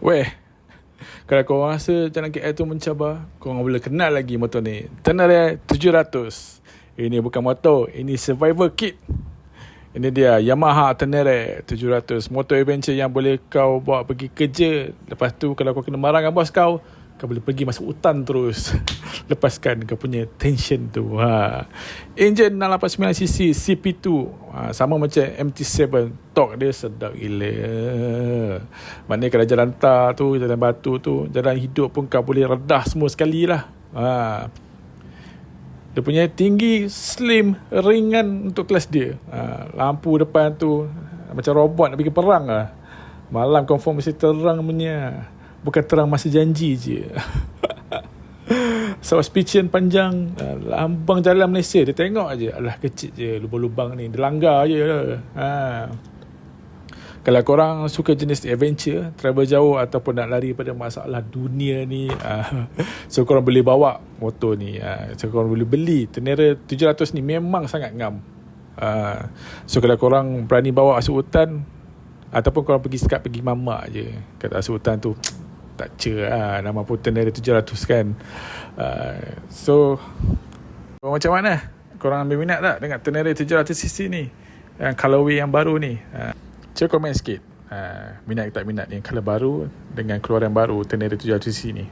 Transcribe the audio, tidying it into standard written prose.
Weh, kalau korang rasa jalan KL tu mencabar, korang boleh kenal lagi motor ni. Tenere 700. Ini bukan motor, ini survival kit. Ini dia Yamaha Tenere 700, motor adventure yang boleh kau bawa pergi kerja. Lepas tu kalau kau kena marah dengan bos kau boleh pergi masuk hutan terus. Lepaskan kau punya tension tu. Engine 689cc CP2, sama macam MT7. Torque dia sedap gila. Maknanya kalau jalan tar tu, jalan batu tu, jalan hidup pun kau boleh redah semua sekali lah. Dia punya tinggi, slim, ringan untuk kelas dia. Lampu depan tu macam robot nak pergi perang lah. Malam confirm mesti terang punya. Bukan terang masa janji je. Sebab spician panjang, lambang jalan Malaysia dia tengok je, alah kecil je lubang-lubang ni, dia langgar je. Kalau korang suka jenis adventure, travel jauh ataupun nak lari pada masalah dunia ni, so korang boleh bawa motor ni. So korang boleh beli Tenere 700 ni, memang sangat ngam. So kalau korang berani bawa masuk hutan, ataupun korang pergi sekat pergi mamak je kat masuk hutan tu, tak cer nama pun Tenere 700 kan. So korang macam mana? Korang ambil minat tak dengan Tenere 700cc ni, yang colorway yang baru ni? Cuba komen sikit, minat ke tak minat yang colour baru dengan keluaran baru Tenere 700cc ni.